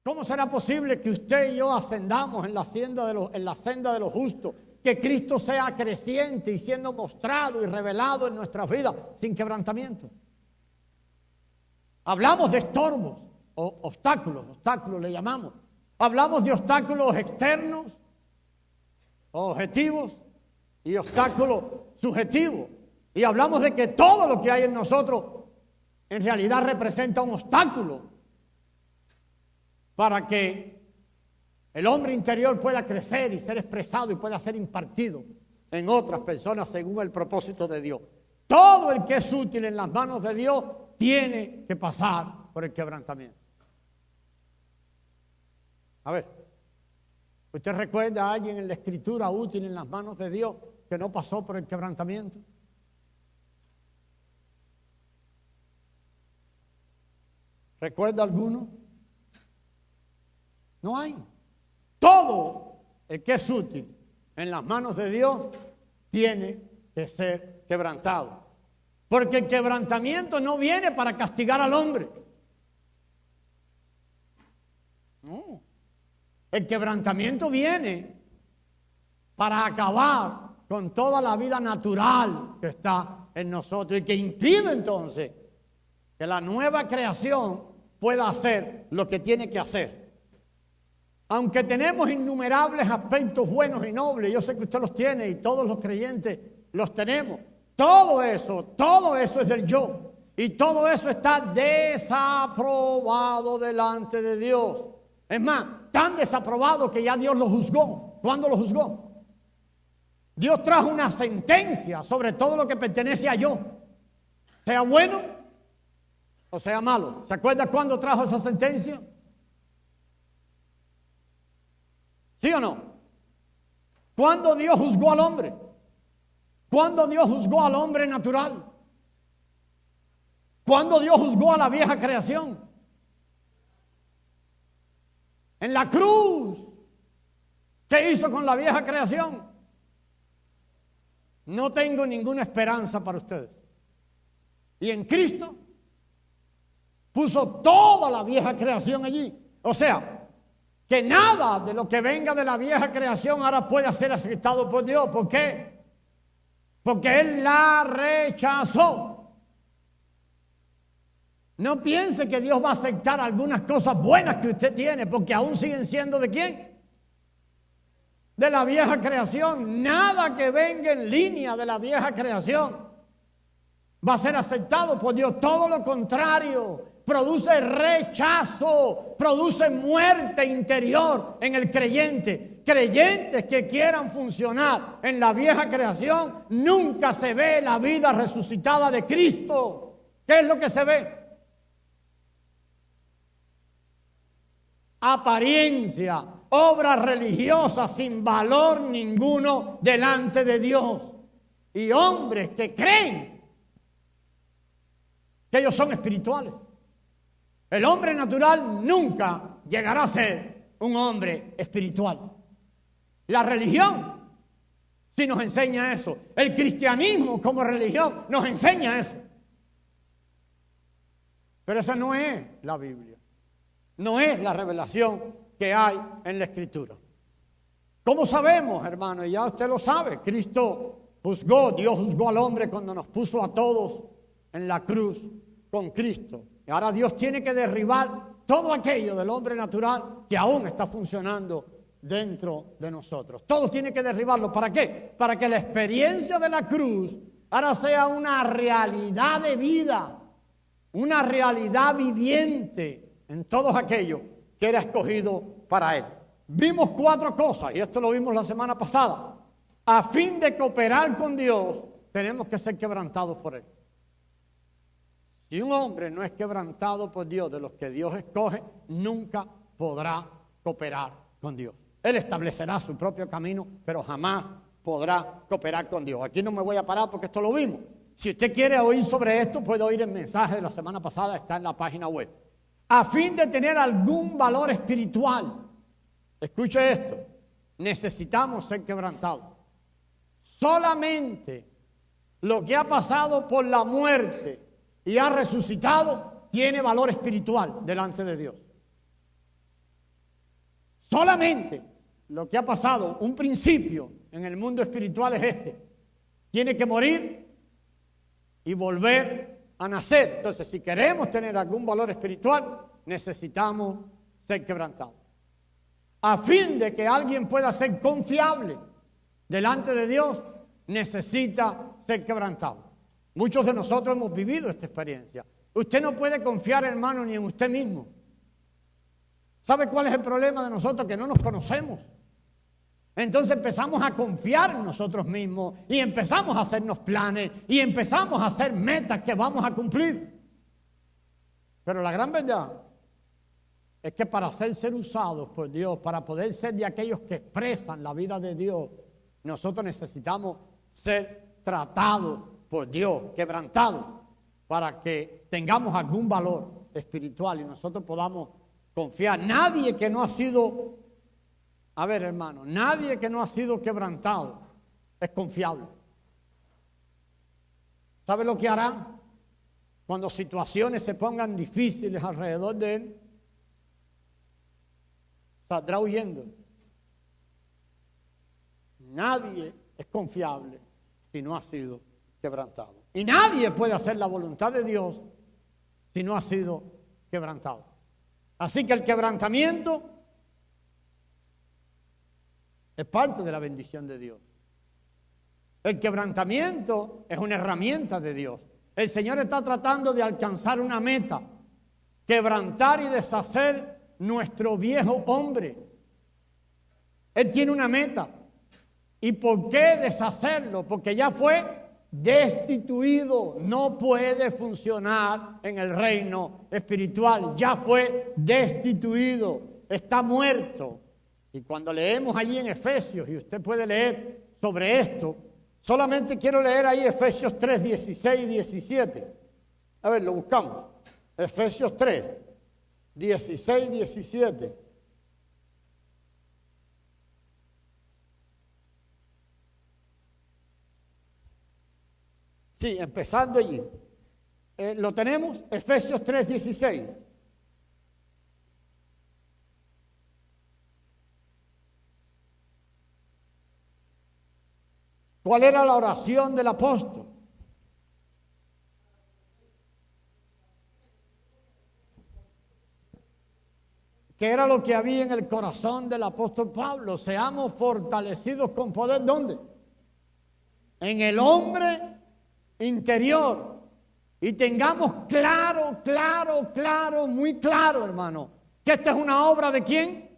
¿Cómo será posible que usted y yo ascendamos en la senda de los justos? Que Cristo sea creciente y siendo mostrado y revelado en nuestras vidas sin quebrantamiento. Hablamos de estorbos o obstáculos le llamamos. Hablamos de obstáculos externos, objetivos, y obstáculos subjetivos. Y hablamos de que todo lo que hay en nosotros en realidad representa un obstáculo para que el hombre interior pueda crecer y ser expresado y pueda ser impartido en otras personas según el propósito de Dios. Todo el que es útil en las manos de Dios tiene que pasar por el quebrantamiento. A ver, ¿usted recuerda a alguien en la Escritura útil en las manos de Dios que no pasó por el quebrantamiento? ¿Recuerda alguno? No hay. Todo el que es útil en las manos de Dios tiene que ser quebrantado. Porque el quebrantamiento no viene para castigar al hombre. No. El quebrantamiento viene para acabar con toda la vida natural que está en nosotros y que impide entonces que la nueva creación pueda hacer lo que tiene que hacer. Aunque tenemos innumerables aspectos buenos y nobles, yo sé que usted los tiene y todos los creyentes los tenemos. Todo eso es del yo. Y todo eso está desaprobado delante de Dios. Es más, tan desaprobado que ya Dios lo juzgó. ¿Cuándo lo juzgó? Dios trajo una sentencia sobre todo lo que pertenece a yo. Sea bueno o sea malo. ¿Se acuerda cuándo trajo esa sentencia? ¿Sí o no? ¿Cuándo Dios juzgó al hombre? ¿Cuándo Dios juzgó al hombre natural? ¿Cuándo Dios juzgó a la vieja creación? En la cruz. ¿Qué hizo con la vieja creación? No tengo ninguna esperanza para ustedes. Y en Cristo puso toda la vieja creación allí. O sea, que nada de lo que venga de la vieja creación ahora puede ser aceptado por Dios. ¿Por qué? Porque Él la rechazó. No piense que Dios va a aceptar algunas cosas buenas que usted tiene, porque aún siguen siendo ¿de quién? De la vieja creación. Nada que venga en línea de la vieja creación va a ser aceptado por Dios. Todo lo contrario. Produce rechazo, produce muerte interior en el creyente. Creyentes que quieran funcionar en la vieja creación, nunca se ve la vida resucitada de Cristo. ¿Qué es lo que se ve? Apariencia, obras religiosas sin valor ninguno delante de Dios. Y hombres que creen que ellos son espirituales. El hombre natural nunca llegará a ser un hombre espiritual. La religión sí nos enseña eso. El cristianismo como religión nos enseña eso. Pero esa no es la Biblia. No es la revelación que hay en la Escritura. ¿Cómo sabemos, hermano? Y ya usted lo sabe. Cristo juzgó, Dios juzgó al hombre cuando nos puso a todos en la cruz con Cristo. Y ahora Dios tiene que derribar todo aquello del hombre natural que aún está funcionando dentro de nosotros. Todo tiene que derribarlo. ¿Para qué? Para que la experiencia de la cruz ahora sea una realidad de vida, una realidad viviente en todos aquellos que era escogido para Él. Vimos 4 cosas, y esto lo vimos la semana pasada. A fin de cooperar con Dios, tenemos que ser quebrantados por Él. Si un hombre no es quebrantado por Dios, de los que Dios escoge, nunca podrá cooperar con Dios. Él establecerá su propio camino, pero jamás podrá cooperar con Dios. Aquí no me voy a parar porque esto lo vimos. Si usted quiere oír sobre esto, puede oír el mensaje de la semana pasada, está en la página web. A fin de tener algún valor espiritual, escuche esto, necesitamos ser quebrantados. Solamente lo que ha pasado por la muerte y ha resucitado tiene valor espiritual delante de Dios. solamente lo que ha pasado, un principio en el mundo espiritual es este. Tiene que morir y volver a nacer. Entonces, si queremos tener algún valor espiritual, necesitamos ser quebrantados. A fin de que alguien pueda ser confiable delante de Dios, necesita ser quebrantado. Muchos de nosotros hemos vivido esta experiencia. Usted no puede confiar, hermano, ni en usted mismo. ¿Sabe cuál es el problema de nosotros? Que no nos conocemos. Entonces empezamos a confiar en nosotros mismos y empezamos a hacernos planes y empezamos a hacer metas que vamos a cumplir. Pero la gran verdad es que para ser usados por Dios, para poder ser de aquellos que expresan la vida de Dios, nosotros necesitamos ser tratados por Dios, quebrantados, para que tengamos algún valor espiritual y nosotros podamos confiar. Nadie que no ha sido, a ver hermano, nadie que no ha sido quebrantado es confiable. ¿Sabe lo que hará? Cuando situaciones se pongan difíciles alrededor de él, saldrá huyendo. Nadie es confiable si no ha sido quebrantado. Y nadie puede hacer la voluntad de Dios si no ha sido quebrantado. Así que el quebrantamiento es parte de la bendición de Dios. El quebrantamiento es una herramienta de Dios. El Señor está tratando de alcanzar una meta: quebrantar y deshacer nuestro viejo hombre. Él tiene una meta. ¿Y por qué deshacerlo? Porque ya fue destituido. No puede funcionar en el reino espiritual. Ya fue destituido. Está muerto. Y cuando leemos allí en Efesios, y usted puede leer sobre esto, solamente quiero leer ahí Efesios 3, 16 y 17. A ver, lo buscamos. Efesios 3, 16 y 17. Sí, empezando allí. ¿Lo tenemos? Efesios 3, 16. ¿Cuál era la oración del apóstol? ¿Qué era lo que había en el corazón del apóstol Pablo? Seamos fortalecidos con poder. ¿Dónde? En el hombre interior. Y tengamos claro, muy claro, hermano, que esta es una obra ¿de quién?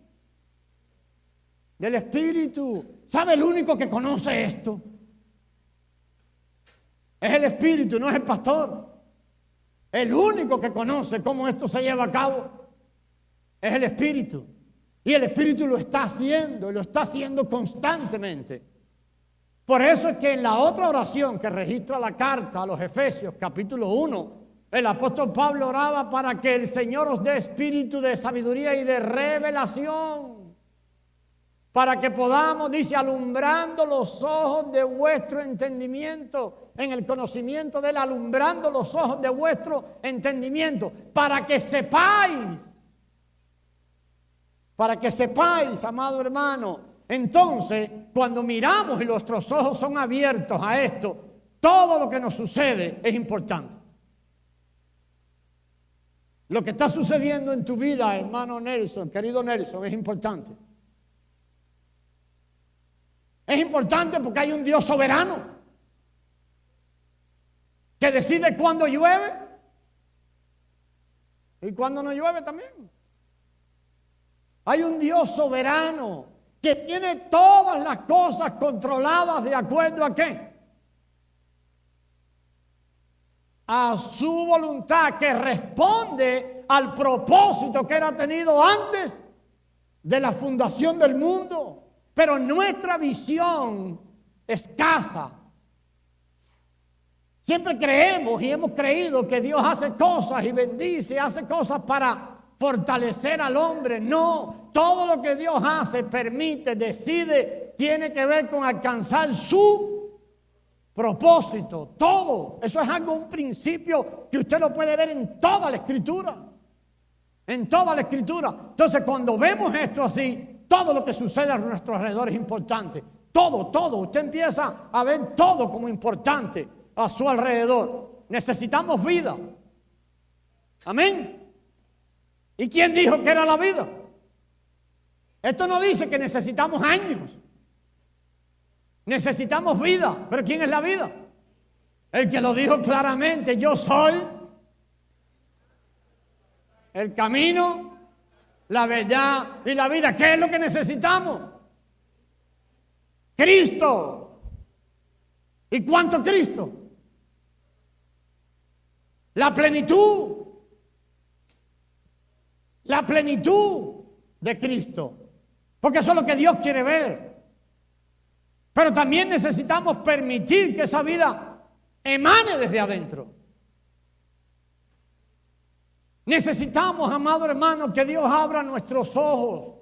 Del Espíritu. ¿Sabe el único que conoce esto? Es el Espíritu, no es el pastor. El único que conoce cómo esto se lleva a cabo es el Espíritu. Y el Espíritu lo está haciendo, y lo está haciendo constantemente. Por eso es que en la otra oración que registra la carta a los Efesios, capítulo 1, el apóstol Pablo oraba para que el Señor os dé espíritu de sabiduría y de revelación. Para que podamos, dice, alumbrando los ojos de vuestro entendimiento, en el conocimiento de él, alumbrando los ojos de vuestro entendimiento, para que sepáis, amado hermano. Entonces, cuando miramos y nuestros ojos son abiertos a esto, todo lo que nos sucede es importante. Lo que está sucediendo en tu vida, hermano Nelson, querido Nelson, es importante. Es importante porque hay un Dios soberano que decide cuándo llueve y cuándo no llueve también. Hay un Dios soberano que tiene todas las cosas controladas de acuerdo a ¿qué? A su voluntad, que responde al propósito que era tenido antes de la fundación del mundo. Pero nuestra visión escasa. Siempre creemos y hemos creído que Dios hace cosas y bendice, hace cosas para fortalecer al hombre. No, todo lo que Dios hace, permite, decide, tiene que ver con alcanzar su propósito. Todo. Eso es algo, un principio que usted lo puede ver en toda la Escritura. En toda la Escritura. Entonces, cuando vemos esto así, todo lo que sucede a nuestro alrededor es importante. Todo. Usted empieza a ver todo como importante a su alrededor. Necesitamos vida. Amén. ¿Y quién dijo que era la vida? Esto no dice que necesitamos años. Necesitamos vida. ¿Pero quién es la vida? El que lo dijo claramente: yo soy el camino, la verdad y la vida. ¿Qué es lo que necesitamos? Cristo. ¿Y cuánto Cristo? La plenitud. La plenitud de Cristo. Porque eso es lo que Dios quiere ver. Pero también necesitamos permitir que esa vida emane desde adentro. Necesitamos, amado hermano, que Dios abra nuestros ojos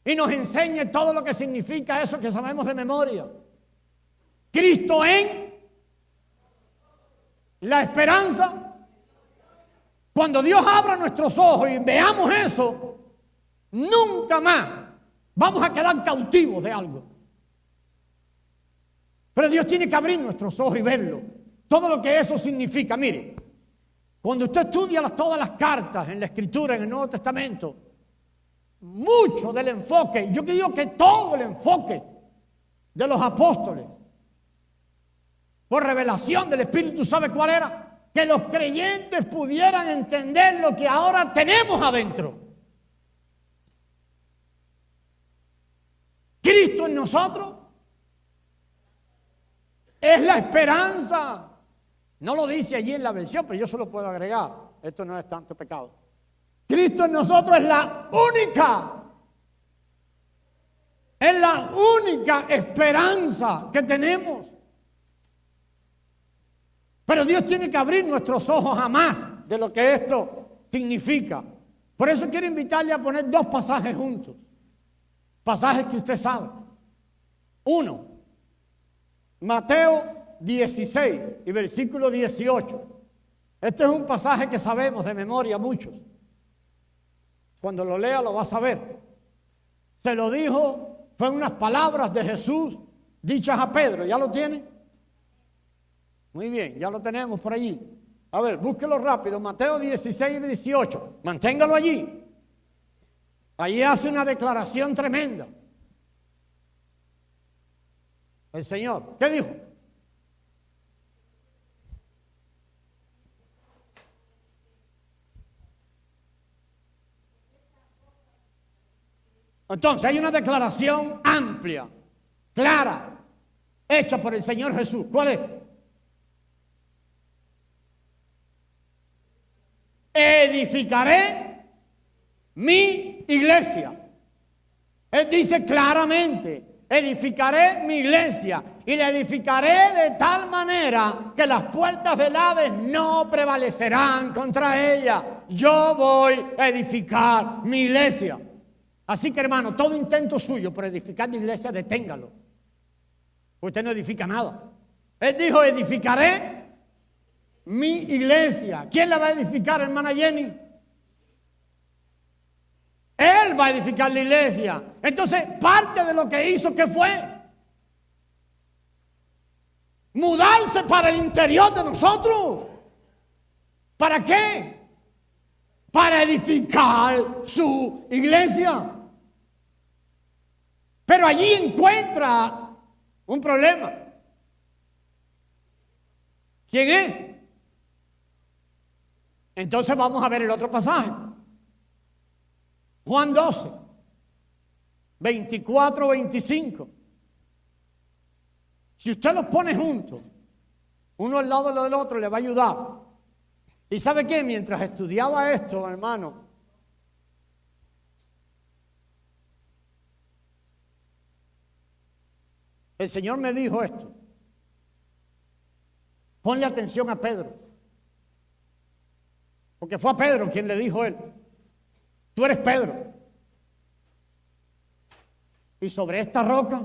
y nos enseñe todo lo que significa eso que sabemos de memoria. Cristo en la esperanza. Cuando Dios abra nuestros ojos y veamos eso, nunca más vamos a quedar cautivos de algo. Pero Dios tiene que abrir nuestros ojos y verlo. Todo lo que eso significa. Mire, cuando usted estudia todas las cartas en la Escritura, en el Nuevo Testamento, mucho del enfoque, yo digo que todo el enfoque de los apóstoles, por revelación del Espíritu, ¿sabe cuál era? Que los creyentes pudieran entender lo que ahora tenemos adentro. Cristo en nosotros es la esperanza. No lo dice allí en la versión, pero yo se lo puedo agregar. Esto no es tanto pecado. Cristo en nosotros es la única esperanza que tenemos. Pero Dios tiene que abrir nuestros ojos a más de lo que esto significa. Por eso quiero invitarle a poner dos pasajes juntos. Pasajes que usted sabe. Uno, Mateo 16 y versículo 18. Este es un pasaje que sabemos de memoria muchos. Cuando lo lea lo va a saber. Se lo dijo, fueron unas palabras de Jesús dichas a Pedro. ¿Ya lo tiene? Muy bien, ya lo tenemos por allí. A ver, búsquelo rápido. Mateo 16 y 18. Manténgalo allí. Allí hace una declaración tremenda. El Señor, ¿qué dijo? Entonces hay una declaración amplia, clara, hecha por el Señor Jesús. ¿Cuál es? Edificaré mi iglesia. Él dice claramente: edificaré mi iglesia y la edificaré de tal manera que las puertas del Hades no prevalecerán contra ella. Yo voy a edificar mi iglesia. Así que, hermano, todo intento suyo por edificar mi iglesia, deténgalo. Usted no edifica nada. Él dijo: edificaré mi iglesia. ¿Quién la va a edificar, hermana Jenny? Él va a edificar la iglesia. Entonces, parte de lo que hizo, ¿qué fue? Mudarse para el interior de nosotros. ¿Para qué? Para edificar su iglesia. Pero allí encuentra un problema. ¿Quién es? Entonces vamos a ver el otro pasaje. Juan 12, 24, 25. Si usted los pone juntos, uno al lado del otro, le va a ayudar. ¿Y sabe qué? Mientras estudiaba esto, hermano, el Señor me dijo esto: ponle atención a Pedro. Porque fue a Pedro quien le dijo él: tú eres Pedro, y sobre esta roca.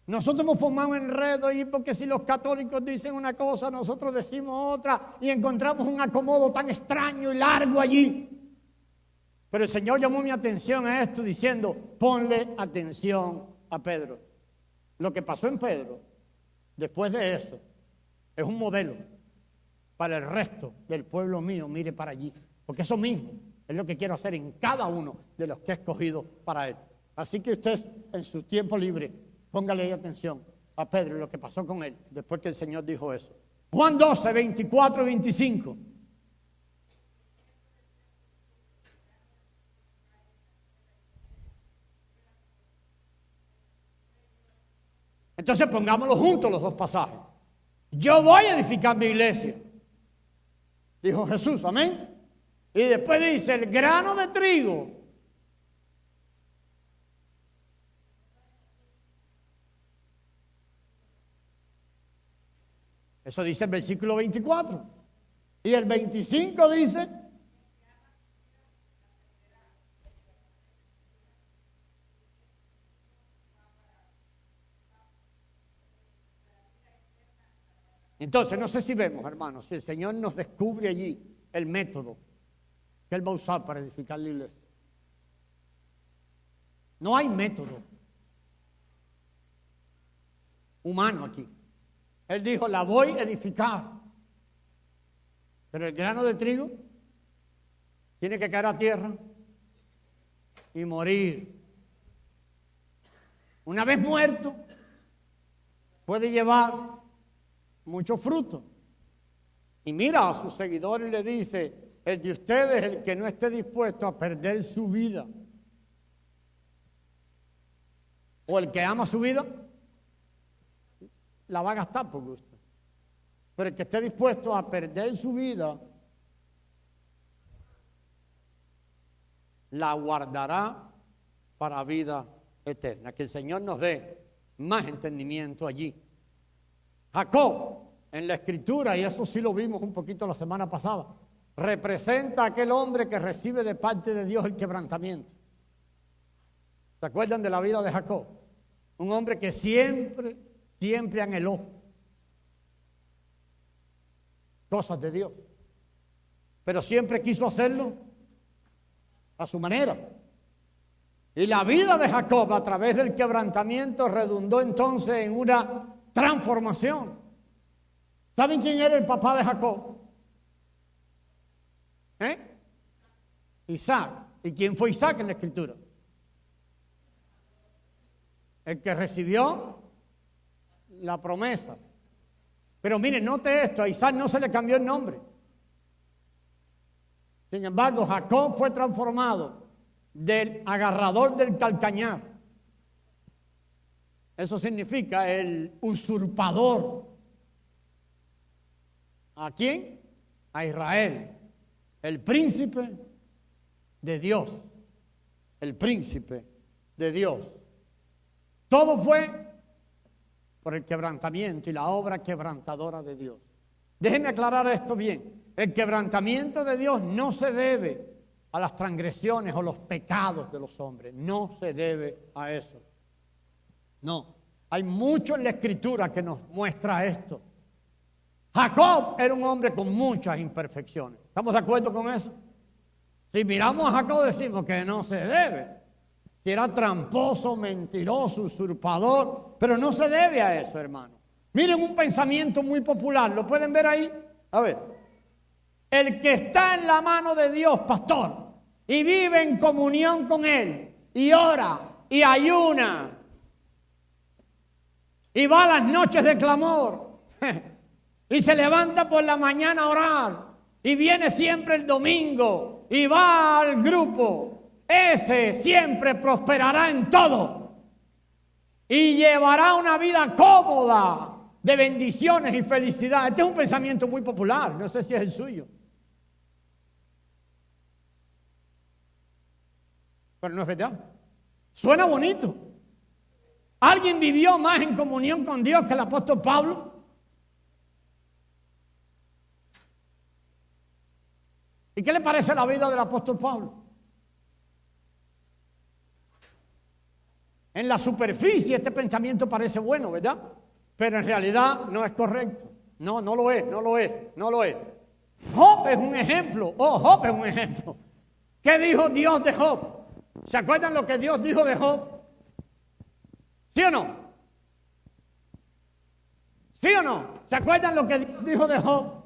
Nosotros hemos formado un enredo ahí, porque si los católicos dicen una cosa, nosotros decimos otra, y encontramos un acomodo tan extraño y largo allí. Pero el Señor llamó mi atención a esto diciendo, ponle atención a Pedro. Lo que pasó en Pedro, después de eso, es un modelo para el resto del pueblo mío. Mire para allí, porque eso mismo es lo que quiero hacer en cada uno de los que he escogido para Él. Así que usted en su tiempo libre, póngale ahí atención a Pedro y lo que pasó con él después que el Señor dijo eso. Juan 12, 24 y 25. Entonces pongámoslo juntos los dos pasajes. Yo voy a edificar mi iglesia, dijo Jesús, amén. Y después dice, el grano de trigo eso dice el versículo 24. Y el 25 dice, entonces no sé si vemos, hermanos, si el Señor nos descubre allí el método que Él va a usar para edificar la iglesia. No hay método humano aquí. Él dijo, la voy a edificar. Pero el grano de trigo tiene que caer a tierra y morir. Una vez muerto, puede llevar mucho fruto. Y mira a sus seguidores y le dice, el de ustedes, el que no esté dispuesto a perder su vida, o el que ama su vida, la va a gastar por gusto. Pero el que esté dispuesto a perder su vida, la guardará para vida eterna. Que el Señor nos dé más entendimiento allí. Jacob, en la Escritura, y eso sí lo vimos un poquito la semana pasada, representa a aquel hombre que recibe de parte de Dios el quebrantamiento. ¿Se acuerdan de la vida de Jacob? Un hombre que siempre anheló cosas de Dios, pero siempre quiso hacerlo a su manera. Y la vida de Jacob a través del quebrantamiento redundó entonces en una transformación. ¿Saben quién era el papá de Jacob? Isaac. ¿Y quién fue Isaac en la Escritura? El que recibió la promesa. Pero miren, note esto, a Isaac no se le cambió el nombre. Sin embargo, Jacob fue transformado del agarrador del calcañar. Eso significa el usurpador. ¿A quién? A Israel. El príncipe de Dios. El príncipe de Dios. Todo fue por el quebrantamiento y la obra quebrantadora de Dios. Déjenme aclarar esto bien. El quebrantamiento de Dios no se debe a las transgresiones o los pecados de los hombres. No se debe a eso. No. Hay mucho en la Escritura que nos muestra esto. Jacob era un hombre con muchas imperfecciones. ¿Estamos de acuerdo con eso? Si miramos a Jacob decimos que no se debe. Si era tramposo, mentiroso, usurpador, pero no se debe a eso, hermano. Miren un pensamiento muy popular, ¿lo pueden ver ahí? A ver, el que está en la mano de Dios, pastor, y vive en comunión con Él, y ora, y ayuna, y va a las noches de clamor, y se levanta por la mañana a orar, y viene siempre el domingo, y va al grupo, ese siempre prosperará en todo y llevará una vida cómoda de bendiciones y felicidad. Este es un pensamiento muy popular, no sé si es el suyo, pero no es verdad. Suena bonito. ¿Alguien vivió más en comunión con Dios que el apóstol Pablo? ¿Y qué le parece la vida del apóstol Pablo? En la superficie este pensamiento parece bueno, ¿verdad? Pero en realidad no es correcto. No lo es. Job es un ejemplo. Job es un ejemplo. ¿Qué dijo Dios de Job? ¿Se acuerdan lo que Dios dijo de Job? ¿Sí o no? ¿Sí o no? ¿Se acuerdan lo que Dios dijo de Job?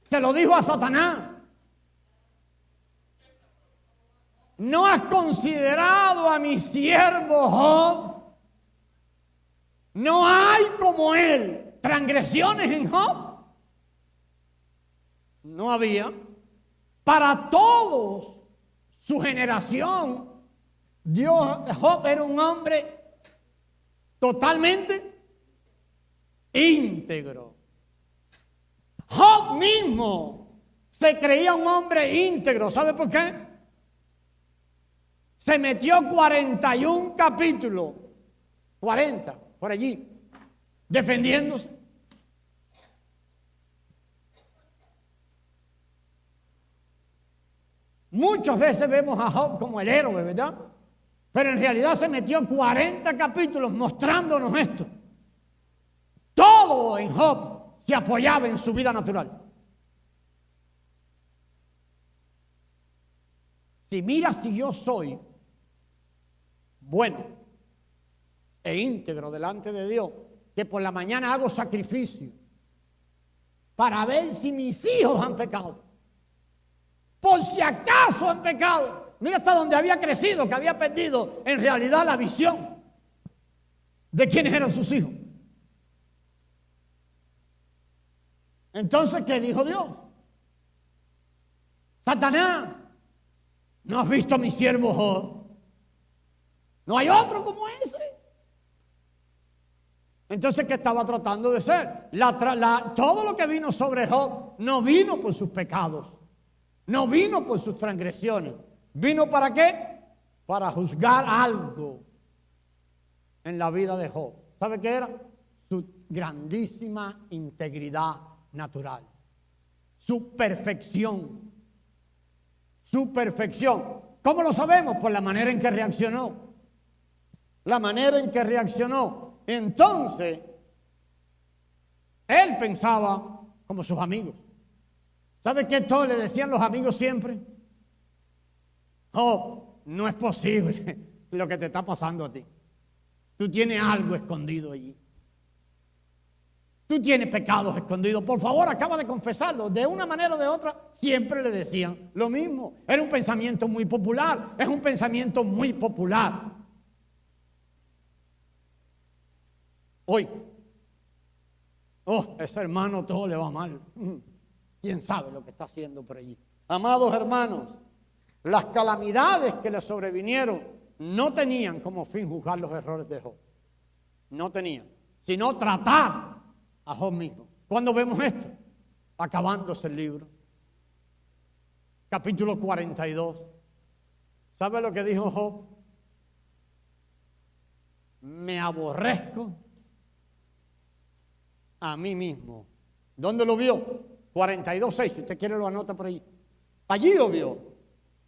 Se lo dijo a Satanás. ¿No has considerado a mi siervo Job? No hay como él transgresiones en Job. No había. Para todos su generación, Job era un hombre totalmente íntegro. Job mismo se creía un hombre íntegro. ¿Sabe por qué? Se metió 41 capítulos, 40, por allí, defendiéndose. Muchas veces vemos a Job como el héroe, ¿verdad? Pero en realidad se metió 40 capítulos mostrándonos esto. Todo en Job se apoyaba en su vida natural. Si mira, si yo soy bueno e íntegro delante de Dios, que por la mañana hago sacrificio para ver si mis hijos han pecado, por si acaso han pecado. Mira hasta donde había crecido, que había perdido en realidad la visión de quiénes eran sus hijos. Entonces, ¿qué dijo Dios? Satanás, ¿no has visto a mi siervo Job? No hay otro como ese. Entonces, ¿qué estaba tratando de ser? Todo lo que vino sobre Job no vino por sus pecados, no vino por sus transgresiones. ¿Vino para qué? Para juzgar algo en la vida de Job. ¿Sabe qué era? Su grandísima integridad natural, su perfección. Su perfección. ¿Cómo lo sabemos? Por la manera en que reaccionó. La manera en que reaccionó. Entonces, él pensaba como sus amigos. ¿Sabe qué todo le decían los amigos siempre? Oh, no es posible lo que te está pasando a ti. Tú tienes algo escondido allí. Tú tienes pecados escondidos. Por favor, acaba de confesarlo. De una manera o de otra, siempre le decían lo mismo. Era un pensamiento muy popular. Es un pensamiento muy popular. Hoy, ese hermano todo le va mal. ¿Quién sabe lo que está haciendo por allí? Amados hermanos, las calamidades que le sobrevinieron no tenían como fin juzgar los errores de Job. No tenían, sino tratar a Job mismo. ¿Cuándo vemos esto? Acabándose el libro. Capítulo 42. ¿Sabe lo que dijo Job? Me aborrezco a mí mismo. ¿Dónde lo vio? 42:6. Si usted quiere lo anota por ahí. Allí lo vio.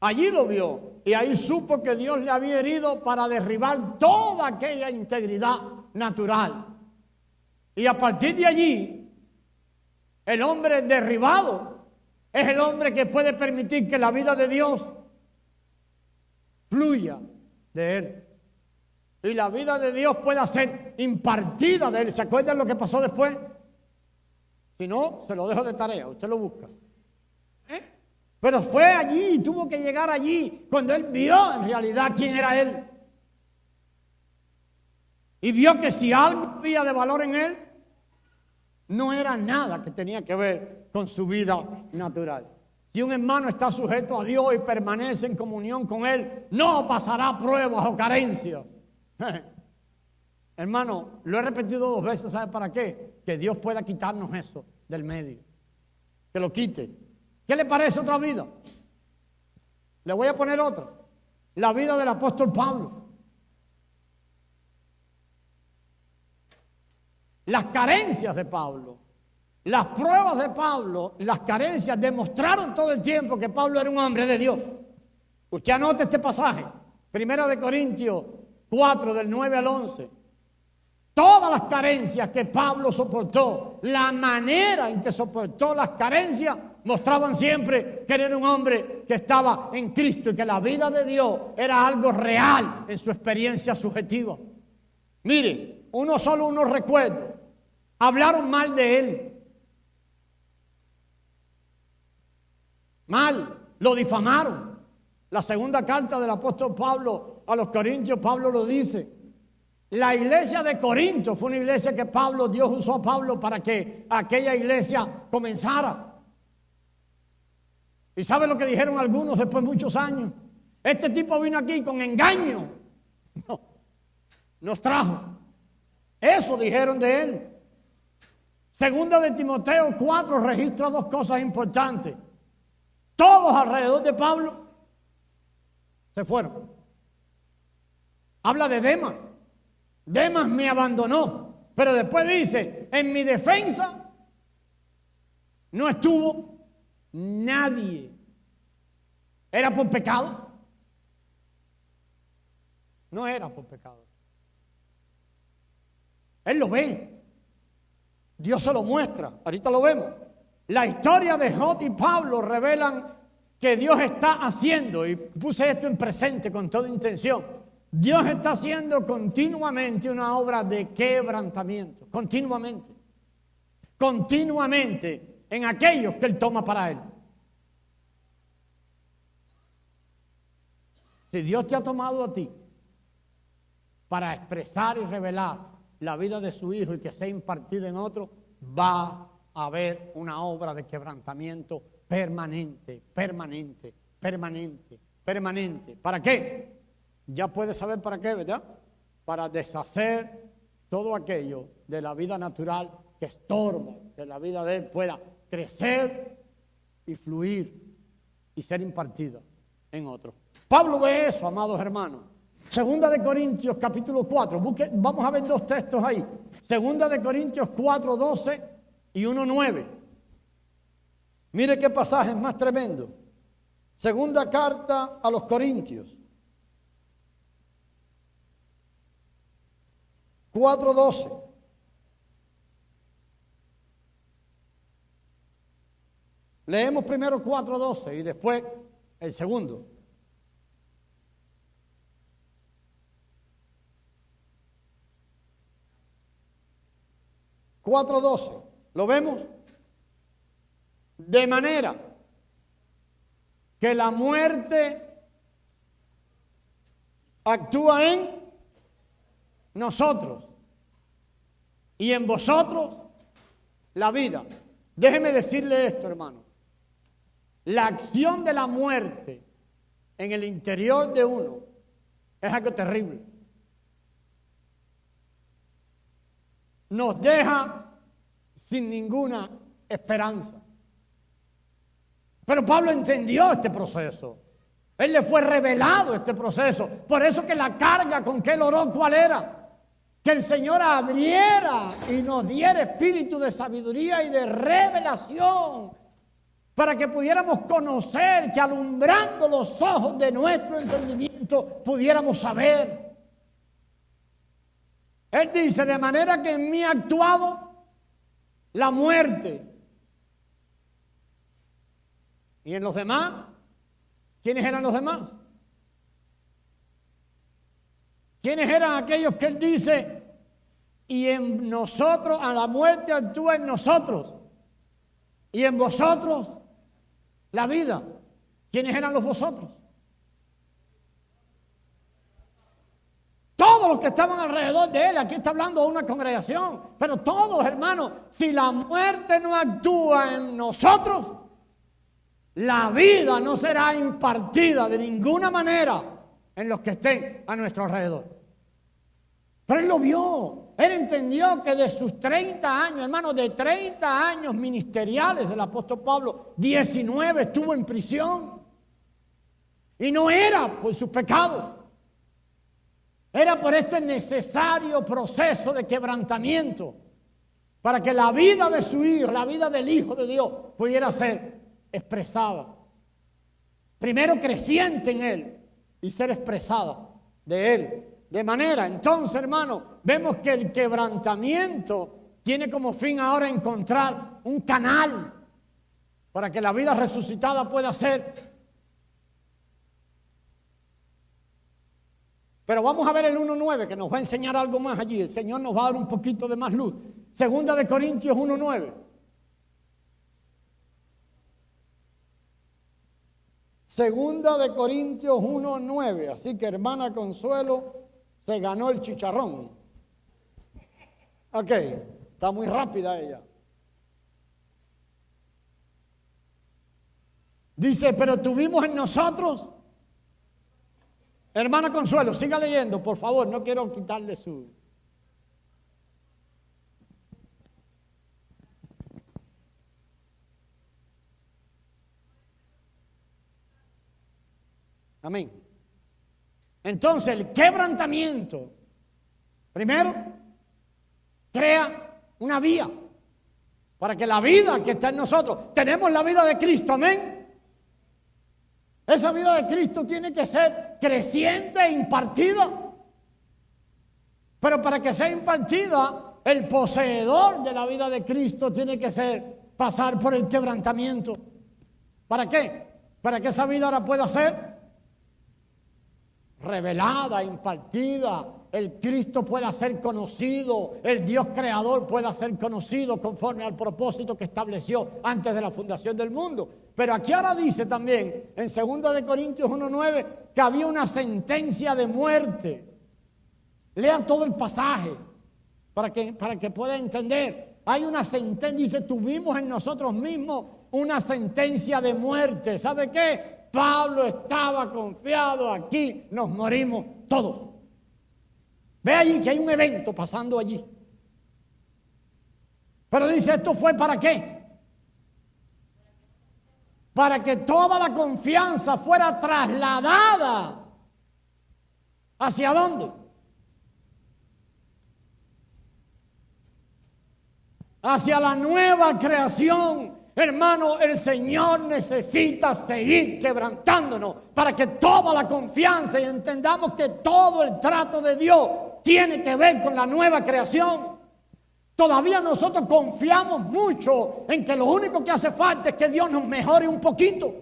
Allí lo vio. Y ahí supo que Dios le había herido para derribar toda aquella integridad natural. Y a partir de allí, el hombre derribado es el hombre que puede permitir que la vida de Dios fluya de él. Y la vida de Dios pueda ser impartida de él. ¿Se acuerdan lo que pasó después? Si no, se lo dejo de tarea, usted lo busca. Pero fue allí, tuvo que llegar allí, cuando él vio en realidad quién era él. Y vio que si algo había de valor en él, no era nada que tenía que ver con su vida natural. Si un hermano está sujeto a Dios y permanece en comunión con él, no pasará pruebas o carencias. Hermano, lo he repetido 2 veces, ¿sabe para qué? Que Dios pueda quitarnos eso del medio. Que lo quite. ¿Qué le parece otra vida? Le voy a poner otra. La vida del apóstol Pablo. Las carencias de Pablo, las pruebas de Pablo, las carencias demostraron todo el tiempo que Pablo era un hombre de Dios. Usted anote este pasaje, 1 Corintios 4, del 9 al 11. Todas las carencias que Pablo soportó, la manera en que soportó las carencias, mostraban siempre que era un hombre que estaba en Cristo y que la vida de Dios era algo real en su experiencia subjetiva. Mire, solo unos recuerdos. Hablaron mal de él. Mal, lo difamaron. La segunda carta del apóstol Pablo a los Corintios, Pablo lo dice. La iglesia de Corinto fue una iglesia que Dios usó a Pablo para que aquella iglesia comenzara. ¿Y sabe lo que dijeron algunos después de muchos años? Este tipo vino aquí con engaño. No, nos trajo. Eso dijeron de él. Segunda de Timoteo 4 registra dos cosas importantes. Todos alrededor de Pablo se fueron. Habla de Demas. Demas me abandonó. Pero después dice, en mi defensa no estuvo nadie. ¿Era por pecado? No era por pecado. Él lo ve. Dios se lo muestra. Ahorita lo vemos. La historia de Job y Pablo revelan que Dios está haciendo, y puse esto en presente con toda intención, Dios está haciendo continuamente una obra de quebrantamiento. Continuamente. Continuamente en aquellos que Él toma para Él. Si Dios te ha tomado a ti para expresar y revelar la vida de su Hijo y que sea impartida en otro, va a haber una obra de quebrantamiento permanente, permanente, permanente, permanente. ¿Para qué? Ya puedes saber para qué, ¿verdad? Para deshacer todo aquello de la vida natural que estorba, que la vida de Él pueda crecer y fluir y ser impartida en otro. Pablo ve eso, amados hermanos. Segunda de Corintios capítulo 4, vamos a ver dos textos ahí. Segunda de Corintios 4, 12 y 1, 9. Mire qué pasaje más tremendo. Segunda carta a los Corintios 4, 12. Leemos primero 4, 12 y después el segundo. Cuatro 12. ¿Lo vemos? De manera que la muerte actúa en nosotros y en vosotros la vida. Déjeme decirle esto, hermano. La acción de la muerte en el interior de uno es algo terrible. Nos deja sin ninguna esperanza. Pero Pablo entendió este proceso. Él le fue revelado este proceso. Por eso que la carga con que él oró, ¿cuál era? Que el Señor abriera y nos diera espíritu de sabiduría y de revelación para que pudiéramos conocer, que alumbrando los ojos de nuestro entendimiento pudiéramos saber. Él dice, de manera que en mí ha actuado la muerte. ¿Y en los demás? ¿Quiénes eran los demás? ¿Quiénes eran aquellos que él dice, y en nosotros, a la muerte actúa en nosotros, y en vosotros la vida? ¿Quiénes eran los vosotros? Todos los que estaban alrededor de él. Aquí está hablando de una congregación, pero todos, hermanos, si la muerte no actúa en nosotros, la vida no será impartida de ninguna manera en los que estén a nuestro alrededor. Pero él lo vio. Él entendió que de sus 30 años, hermanos, de 30 años ministeriales del apóstol Pablo, 19 estuvo en prisión. Y no era por sus pecados. Era por este necesario proceso de quebrantamiento para que la vida de su hijo, la vida del Hijo de Dios, pudiera ser expresada. Primero creciente en él y ser expresada de él. De manera, entonces, hermano, vemos que el quebrantamiento tiene como fin ahora encontrar un canal para que la vida resucitada pueda ser. Pero vamos a ver el 1:9 que nos va a enseñar algo más allí. El Señor nos va a dar un poquito de más luz. Segunda de Corintios 1:9. Segunda de Corintios 1:9. Así que hermana Consuelo se ganó el chicharrón. Ok, está muy rápida ella. Dice, pero tuvimos en nosotros. Hermana Consuelo, siga leyendo, por favor, no quiero quitarle su... Amén. Entonces, el quebrantamiento, primero, crea una vía para que la vida que está en nosotros, tenemos la vida de Cristo, amén. Esa vida de Cristo tiene que ser creciente e impartida. Pero para que sea impartida, el poseedor de la vida de Cristo tiene que pasar por el quebrantamiento. ¿Para qué? Para que esa vida ahora pueda ser revelada, impartida, el Cristo pueda ser conocido, el Dios creador pueda ser conocido conforme al propósito que estableció antes de la fundación del mundo. Pero aquí ahora dice también en 2 de Corintios 1:9 que había una sentencia de muerte. Lea todo el pasaje para que pueda entender. Hay una sentencia, dice, tuvimos en nosotros mismos una sentencia de muerte. ¿Sabe qué? Pablo estaba confiado, aquí nos morimos todos. Ve allí que hay un evento pasando allí. Pero dice, ¿esto fue para qué? Para que toda la confianza fuera trasladada. ¿Hacia dónde? Hacia la nueva creación. Hermano, el Señor necesita seguir quebrantándonos para que toda la confianza y entendamos que todo el trato de Dios tiene que ver con la nueva creación. Todavía nosotros confiamos mucho en que lo único que hace falta es que Dios nos mejore un poquito.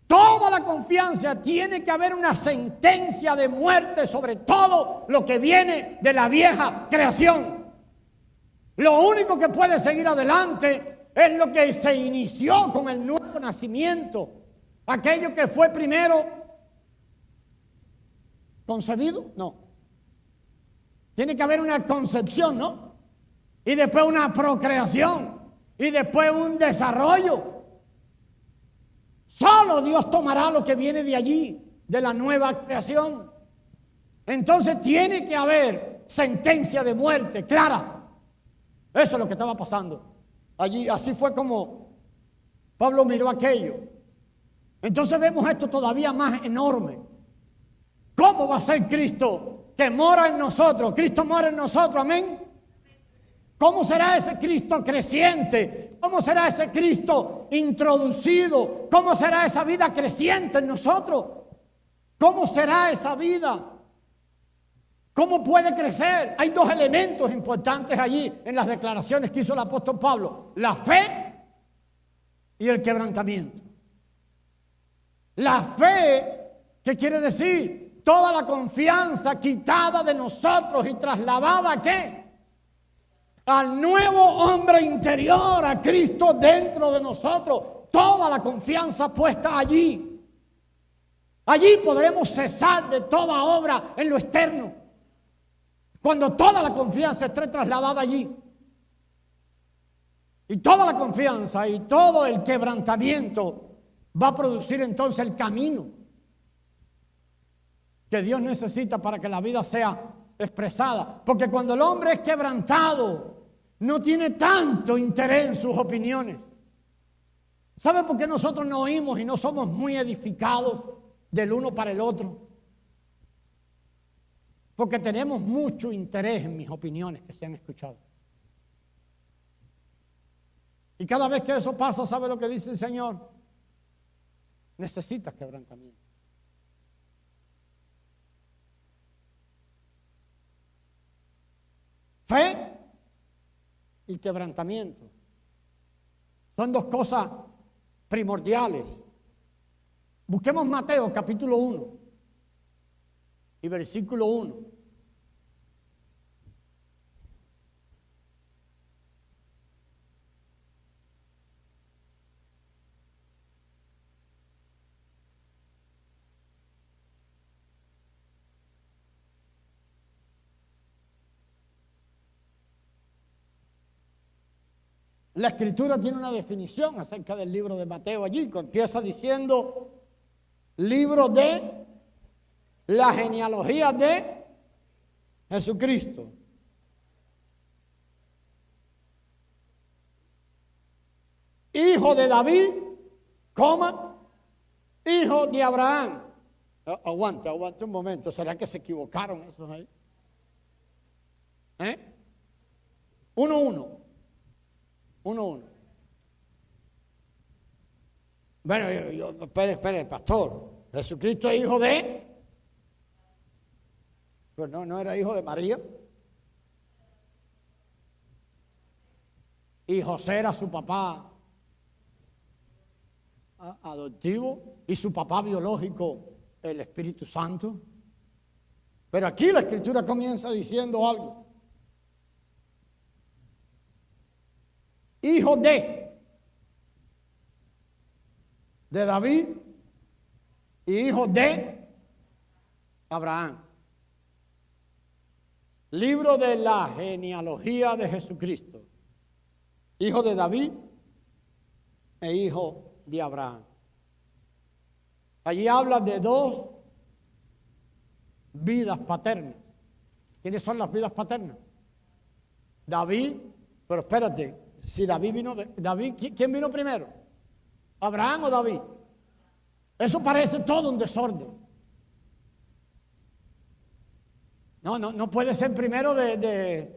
Toda la confianza tiene que haber una sentencia de muerte sobre todo lo que viene de la vieja creación. Lo único que puede seguir adelante es lo que se inició con el nuevo nacimiento. Aquello que fue primero concebido, no. Tiene que haber una concepción, ¿no? Y después una procreación. Y después un desarrollo. Solo Dios tomará lo que viene de allí, de la nueva creación. Entonces tiene que haber sentencia de muerte clara. Eso es lo que estaba pasando allí. Así fue como Pablo miró aquello. Entonces vemos esto todavía más enorme. ¿Cómo va a ser Cristo que mora en nosotros? Cristo mora en nosotros, amén. ¿Cómo será ese Cristo creciente? ¿Cómo será ese Cristo introducido? ¿Cómo será esa vida creciente en nosotros? ¿Cómo será esa vida? ¿Cómo puede crecer? Hay dos elementos importantes allí en las declaraciones que hizo el apóstol Pablo: la fe y el quebrantamiento. La fe, ¿qué quiere decir? Toda la confianza quitada de nosotros y trasladada ¿a qué? Al nuevo hombre interior, a Cristo dentro de nosotros. Toda la confianza puesta allí. Allí podremos cesar de toda obra en lo externo. Cuando toda la confianza esté trasladada allí. Y toda la confianza y todo el quebrantamiento va a producir entonces el camino que Dios necesita para que la vida sea expresada. Porque cuando el hombre es quebrantado, no tiene tanto interés en sus opiniones. ¿Sabe por qué nosotros no oímos y no somos muy edificados del uno para el otro? Porque tenemos mucho interés en mis opiniones que se han escuchado. Y cada vez que eso pasa, ¿sabe lo que dice el Señor? Necesitas quebrantamiento. Fe y quebrantamiento. Son dos cosas primordiales. Busquemos Mateo capítulo 1 y versículo 1. La Escritura tiene una definición acerca del libro de Mateo allí, que empieza diciendo libro de la genealogía de Jesucristo. Hijo de David, hijo de Abraham. Aguante un momento. ¿Será que se equivocaron esos ahí? 1-1. Bueno, espere, pastor. Jesucristo es hijo de... Pues no era hijo de María. Y José era su papá adoptivo y su papá biológico, el Espíritu Santo. Pero aquí la Escritura comienza diciendo algo. Hijo de David y hijo de Abraham. Libro de la genealogía de Jesucristo. Hijo de David e hijo de Abraham. Allí habla de dos vidas paternas. ¿Quiénes son las vidas paternas? David, pero espérate. Si David vino David, ¿quién vino primero? ¿Abraham o David? Eso parece todo un desorden. No puede ser primero de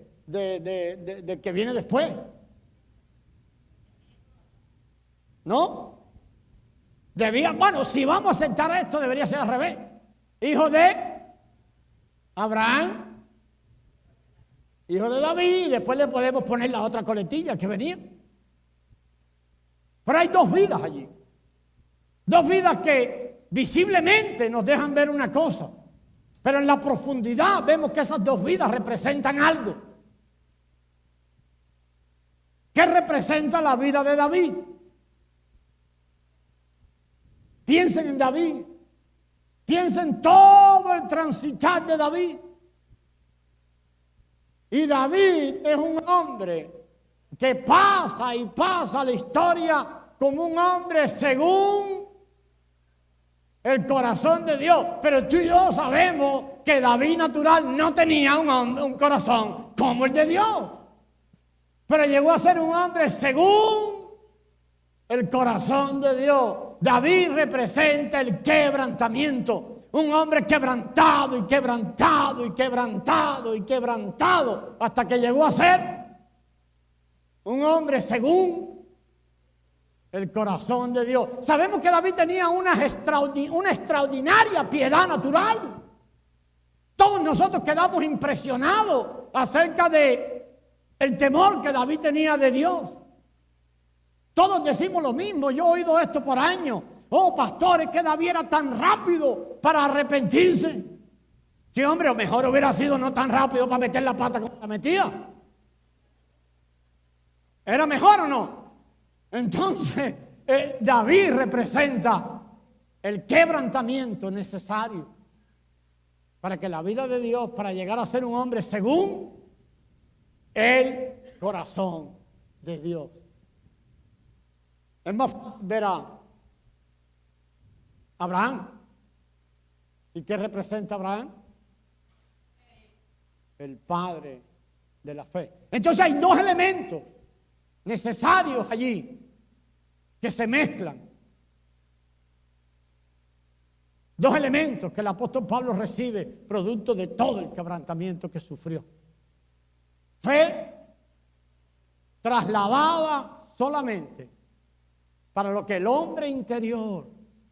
que viene después. ¿No? Bueno, si vamos a aceptar esto, debería ser al revés. Hijo de Abraham, hijo de David, y después le podemos poner la otra coletilla que venía. Pero hay dos vidas allí. Dos vidas que visiblemente nos dejan ver una cosa, pero en la profundidad vemos que esas dos vidas representan algo. ¿Qué representa la vida de David? Piensen en David. Piensen todo el transitar de David. Y David es un hombre que pasa y pasa la historia como un hombre según el corazón de Dios. Pero tú y yo sabemos que David natural no tenía un corazón como el de Dios. Pero llegó a ser un hombre según el corazón de Dios. David representa el quebrantamiento. Un hombre quebrantado y quebrantado y quebrantado y quebrantado hasta que llegó a ser un hombre según el corazón de Dios. Sabemos que David tenía una extraordinaria piedad natural. Todos nosotros quedamos impresionados acerca de el temor que David tenía de Dios. Todos decimos lo mismo. Yo he oído esto por años. Oh, pastores, que David era tan rápido para arrepentirse. Sí, hombre, o mejor hubiera sido no tan rápido para meter la pata como la metía. ¿Era mejor o no? Entonces, David representa el quebrantamiento necesario para que la vida de Dios, para llegar a ser un hombre según el corazón de Dios. Es más fácil ver a Abraham. ¿Y qué representa Abraham? El padre de la fe. Entonces hay dos elementos necesarios allí que se mezclan. Dos elementos que el apóstol Pablo recibe producto de todo el quebrantamiento que sufrió. Fe trasladada solamente para lo que el hombre interior,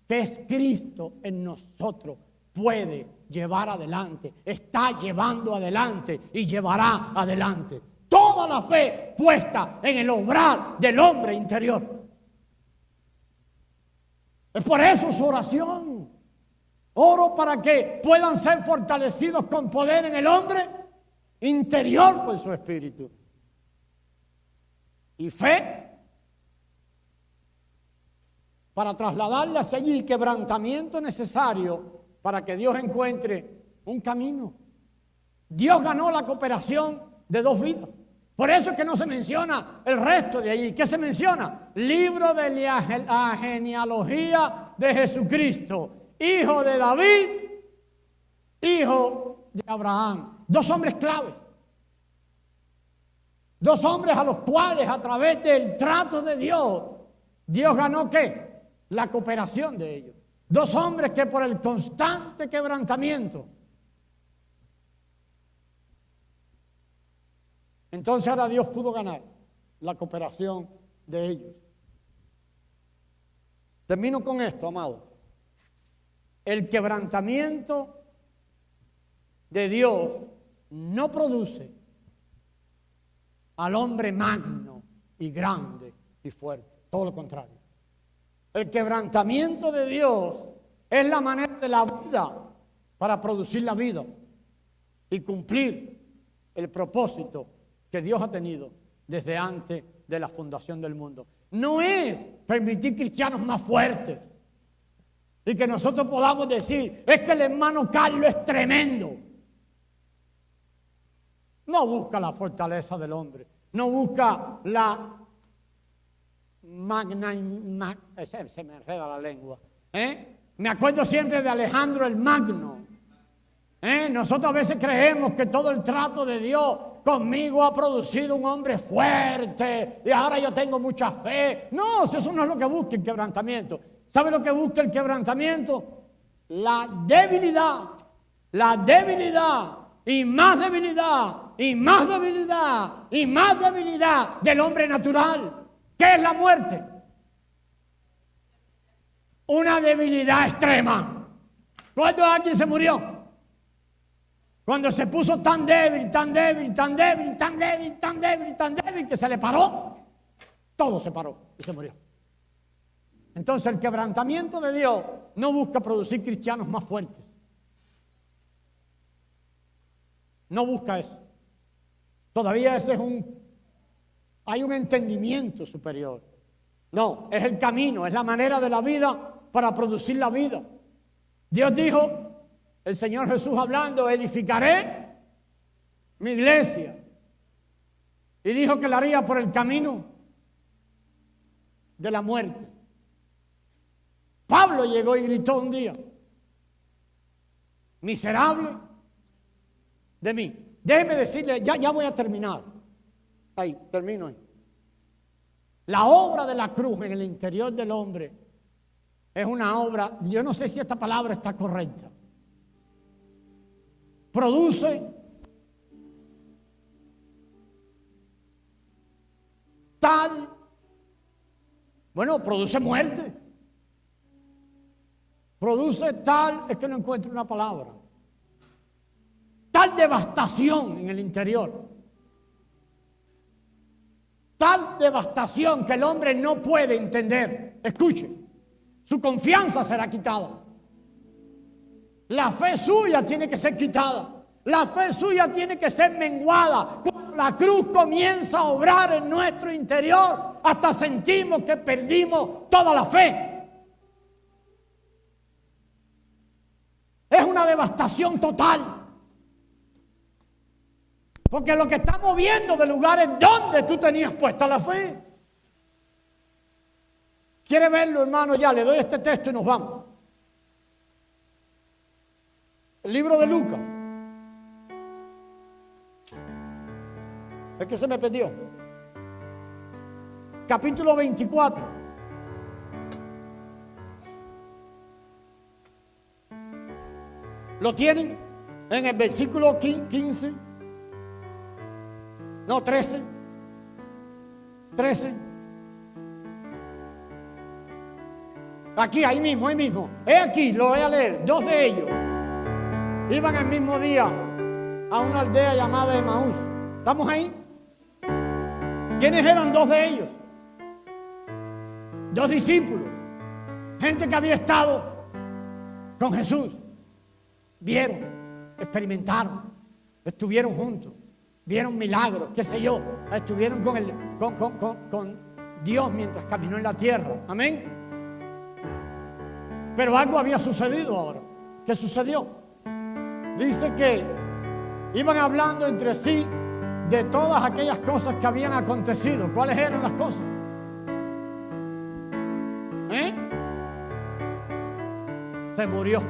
que es Cristo en nosotros, puede llevar adelante, está llevando adelante y llevará adelante. Toda toda la fe puesta en el obrar del hombre interior. Es por eso su oración. Oro para que puedan ser fortalecidos con poder en el hombre interior por su espíritu. Y fe para trasladarle hacia allí quebrantamiento necesario para que Dios encuentre un camino. Dios ganó la cooperación de dos vidas. Por eso es que no se menciona el resto de allí. ¿Qué se menciona? Libro de la genealogía de Jesucristo, hijo de David, hijo de Abraham. Dos hombres claves. Dos hombres a los cuales a través del trato de Dios, Dios ganó ¿qué? La cooperación de ellos. Dos hombres que por el constante quebrantamiento. Entonces ahora Dios pudo ganar la cooperación de ellos. Termino con esto, amado. El quebrantamiento de Dios no produce al hombre magno y grande y fuerte. Todo lo contrario. El quebrantamiento de Dios es la manera de la vida para producir la vida y cumplir el propósito que Dios ha tenido desde antes de la fundación del mundo. No es permitir cristianos más fuertes y que nosotros podamos decir, es que el hermano Carlos es tremendo. No busca la fortaleza del hombre, no busca la se me enreda la lengua. Me acuerdo siempre de Alejandro el Magno. Nosotros a veces creemos que todo el trato de Dios conmigo ha producido un hombre fuerte y ahora yo tengo mucha fe. No, eso no es lo que busca el quebrantamiento. ¿Sabe lo que busca el quebrantamiento? La debilidad y más debilidad y más debilidad y más debilidad del hombre natural. ¿Qué es la muerte? Una debilidad extrema. ¿Cuándo alguien se murió? Cuando se puso tan débil, tan débil, tan débil, tan débil, tan débil, tan débil, que se le paró, todo se paró y se murió. Entonces el quebrantamiento de Dios no busca producir cristianos más fuertes. No busca eso. Todavía hay un entendimiento superior. No, es el camino, es la manera de la vida para producir la vida. Dios dijo, el Señor Jesús hablando, edificaré mi iglesia. Y dijo que la haría por el camino de la muerte. Pablo llegó y gritó un día, miserable de mí. Déjeme decirle, ya voy a terminar. Ahí, termino ahí. La obra de la cruz en el interior del hombre es una obra, yo no sé si esta palabra está correcta. Produce produce muerte. Produce es que no encuentro una palabra. Tal devastación en el interior. Tal devastación que el hombre no puede entender. Escuche, su confianza será quitada. La fe suya tiene que ser quitada. La fe suya tiene que ser menguada. Cuando la cruz comienza a obrar en nuestro interior, hasta sentimos que perdimos toda la fe. Es una devastación total. Porque lo que estamos viendo de lugares donde tú tenías puesta la fe. ¿Quiere verlo, hermano? Ya le doy este texto y nos vamos. El libro de Lucas. Es que se me perdió. Capítulo 24. ¿Lo tienen? En el versículo 15. No, 13. 13. Aquí, ahí mismo. He aquí, lo voy a leer. Dos de ellos iban el mismo día a una aldea llamada Emaús. ¿Estamos ahí? ¿Quiénes eran dos de ellos? Dos discípulos. Gente que había estado con Jesús. Vieron, experimentaron, estuvieron juntos, vieron milagros, qué sé yo, estuvieron con Dios mientras caminó en la tierra. Amén. Pero algo había sucedido ahora. ¿Qué sucedió? Dice que iban hablando entre sí de todas aquellas cosas que habían acontecido. ¿Cuáles eran las cosas? Se murió.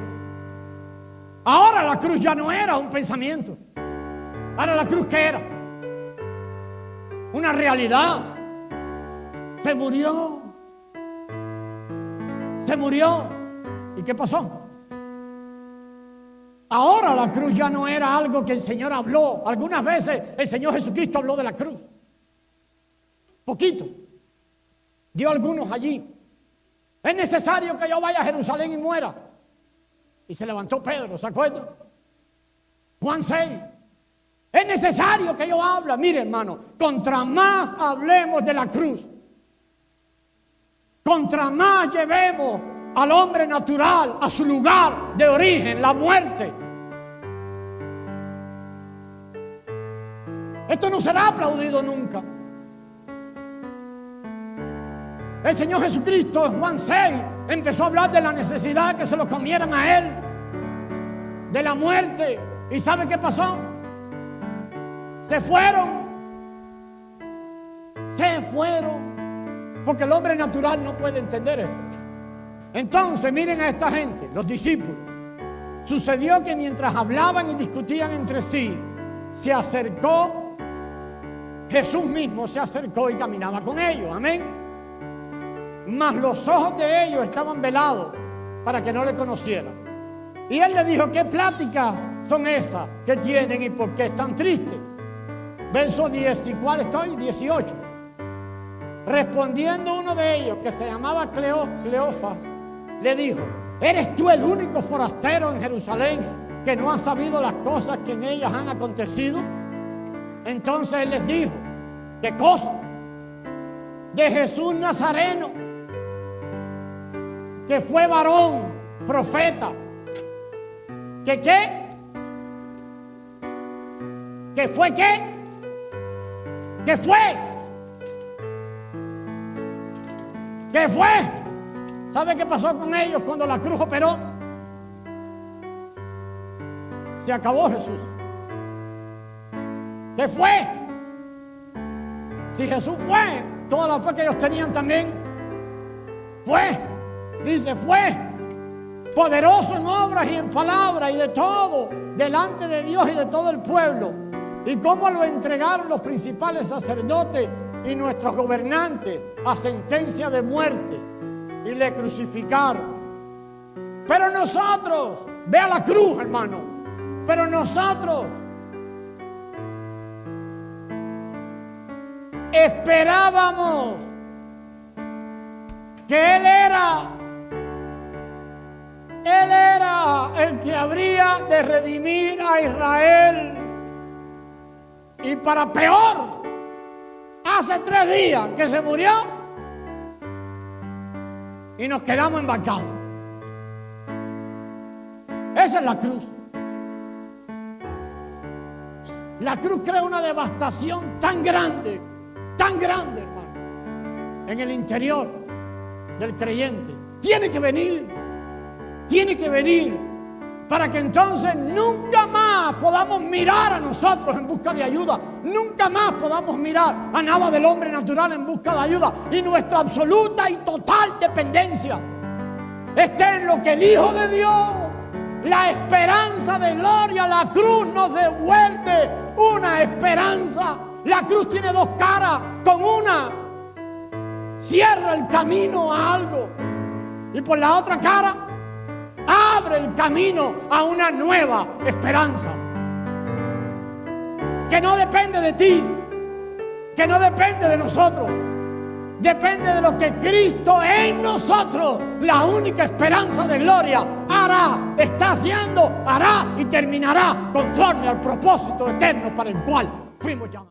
Ahora la cruz ya no era un pensamiento. Ahora la cruz, ¿qué era? Una realidad. Se murió. Se murió. ¿Y qué pasó? Ahora la cruz ya no era algo que el Señor habló. Algunas veces el Señor Jesucristo habló de la cruz. Poquito. Dio algunos allí. Es necesario que yo vaya a Jerusalén y muera. Y se levantó Pedro, ¿se acuerdan? Juan 6. Es necesario que yo hable. Mire, hermano, contra más hablemos de la cruz, contra más llevemos al hombre natural a su lugar de origen, la muerte, esto no será aplaudido nunca. El Señor Jesucristo en Juan 6 empezó a hablar de la necesidad que se lo comieran a Él, de la muerte. ¿Y sabe qué pasó? Se fueron. Se fueron. Porque el hombre natural no puede entender esto. Entonces miren a esta gente, los discípulos. Sucedió que mientras hablaban y discutían entre sí, se acercó, Jesús mismo se acercó y caminaba con ellos. Amén. Mas los ojos de ellos estaban velados para que no le conocieran. Y él le dijo: ¿qué pláticas son esas que tienen y por qué están tristes? Verso 10. ¿Y cuál estoy? 18. Respondiendo uno de ellos, que se llamaba Cleofas, le dijo: ¿eres tú el único forastero en Jerusalén que no ha sabido las cosas que en ellas han acontecido? Entonces él les dijo: ¿qué cosa? De Jesús Nazareno, que fue varón, profeta, que ¿qué? ¿Que fue qué? ¿Que fue? ¿Qué fue? ¿Sabe qué pasó con ellos cuando la cruz operó? Se acabó Jesús. ¿Qué fue? Si Jesús fue, toda la fe que ellos tenían también fue. Dice, fue poderoso en obras y en palabras y de todo, delante de Dios y de todo el pueblo. Y cómo lo entregaron los principales sacerdotes y nuestros gobernantes a sentencia de muerte y le crucificaron. Pero nosotros, vea la cruz, hermano, pero nosotros esperábamos que Él era el que habría de redimir a Israel. Y para peor, hace 3 días que se murió y nos quedamos embarcados. Esa es la cruz. La cruz crea una devastación tan grande, hermano, en el interior del creyente. Tiene que venir para que entonces nunca más podamos mirar a nosotros en busca de ayuda, nunca más podamos mirar a nada del hombre natural en busca de ayuda, y nuestra absoluta y total dependencia esté en lo que el Hijo de Dios, la esperanza de gloria. La cruz nos devuelve una esperanza. La cruz tiene 2 caras. Con una cierra el camino a algo y por la otra cara abre el camino a una nueva esperanza que no depende de ti, que no depende de nosotros, depende de lo que Cristo en nosotros, la única esperanza de gloria, hará, está haciendo, hará y terminará conforme al propósito eterno para el cual fuimos llamados.